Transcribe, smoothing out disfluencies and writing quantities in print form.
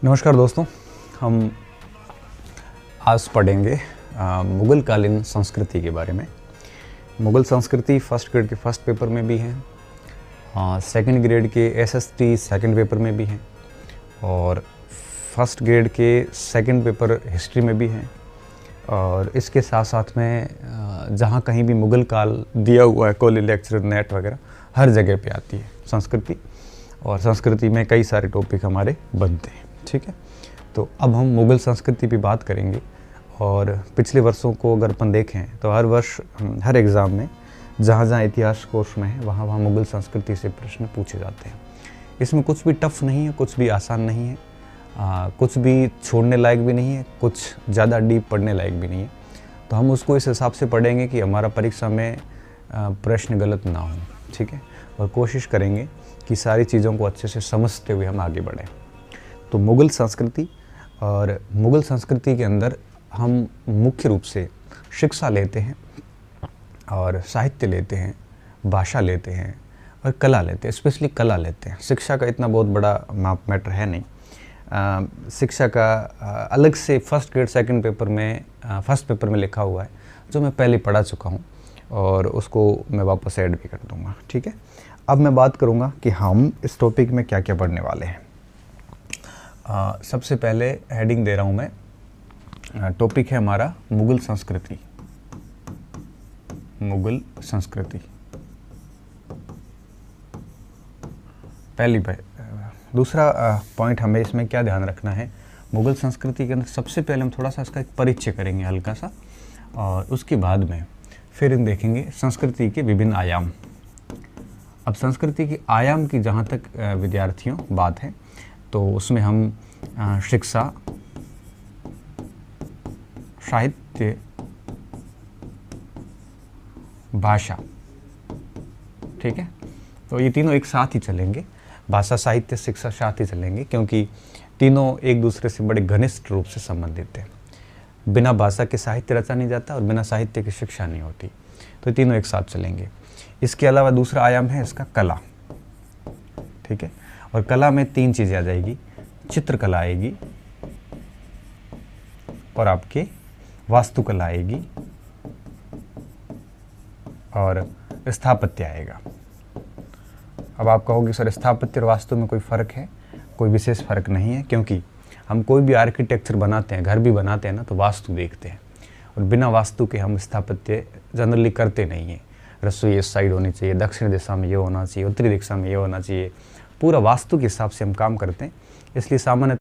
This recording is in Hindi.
नमस्कार दोस्तों, हम आज पढ़ेंगे मुग़ल कालीन संस्कृति के बारे में। मुग़ल संस्कृति फर्स्ट ग्रेड के फर्स्ट पेपर में भी है, सेकंड ग्रेड के एसएसटी सेकंड पेपर में भी है और फर्स्ट ग्रेड के सेकंड पेपर हिस्ट्री में भी है। और इसके साथ साथ में जहाँ कहीं भी मुग़ल काल दिया हुआ है, कॉलेज लेक्चर नेट वगैरह हर जगह पे आती है संस्कृति, और संस्कृति में कई सारे टॉपिक हमारे बनते हैं। ठीक है, तो अब हम मुग़ल संस्कृति पे बात करेंगे। और पिछले वर्षों को अगर अपन देखें तो हर वर्ष हर एग्ज़ाम में जहाँ जहाँ इतिहास कोर्स में है वहाँ वहाँ मुग़ल संस्कृति से प्रश्न पूछे जाते हैं। इसमें कुछ भी टफ नहीं है, कुछ भी आसान नहीं है, कुछ भी छोड़ने लायक भी नहीं है, कुछ ज़्यादा डीप पढ़ने लायक भी नहीं है। तो हम उसको इस हिसाब से पढ़ेंगे कि हमारा परीक्षा में प्रश्न गलत ना हो। ठीक है, और कोशिश करेंगे कि सारी चीज़ों को अच्छे से समझते हुए हम आगे बढ़ें। तो मुग़ल संस्कृति, और मुग़ल संस्कृति के अंदर हम मुख्य रूप से शिक्षा लेते हैं और साहित्य लेते हैं, भाषा लेते हैं और कला लेते हैं। स्पेशली कला लेते हैं। शिक्षा का इतना बहुत बड़ा मैटर है नहीं। शिक्षा का अलग से फर्स्ट ग्रेड सेकंड पेपर में फर्स्ट पेपर में लिखा हुआ है, जो मैं पहले पढ़ा चुका हूँ और उसको मैं वापस ऐड भी कर दूँगा। ठीक है, अब मैं बात करूँगा कि हम इस टॉपिक में क्या क्या पढ़ने वाले हैं। सबसे पहले हेडिंग दे रहा हूँ मैं। टॉपिक है हमारा मुग़ल संस्कृति। मुग़ल संस्कृति पहली दूसरा पॉइंट हमें इसमें क्या ध्यान रखना है, मुग़ल संस्कृति के अंदर सबसे पहले हम थोड़ा सा इसका एक परिचय करेंगे हल्का सा, और उसके बाद में फिर हम देखेंगे संस्कृति के विभिन्न आयाम। अब संस्कृति के आयाम की जहाँ तक विद्यार्थियों बात है तो उसमें हम शिक्षा, साहित्य, भाषा, ठीक है, तो ये तीनों एक साथ ही चलेंगे। भाषा, साहित्य, शिक्षा साथ ही चलेंगे क्योंकि तीनों एक दूसरे से बड़े घनिष्ठ रूप से संबंधित हैं। बिना भाषा के साहित्य रचा नहीं जाता और बिना साहित्य की शिक्षा नहीं होती, तो तीनों एक साथ चलेंगे। इसके अलावा दूसरा आयाम है इसका कला। ठीक है, और कला में तीन चीज़ें आ जाएगी, चित्रकला आएगी और आपके वास्तुकला आएगी और स्थापत्य आएगा। अब आप कहोगे सर स्थापत्य और वास्तु में कोई फ़र्क है? कोई विशेष फ़र्क नहीं है, क्योंकि हम कोई भी आर्किटेक्चर बनाते हैं, घर भी बनाते हैं ना, तो वास्तु देखते हैं, और बिना वास्तु के हम स्थापत्य जनरली करते नहीं हैं। रसोई इस साइड होनी चाहिए, दक्षिण दिशा में ये होना चाहिए, उत्तरी दिशा में ये होना चाहिए, पूरा वास्तु के हिसाब से हम काम करते हैं। इसलिए सामान्य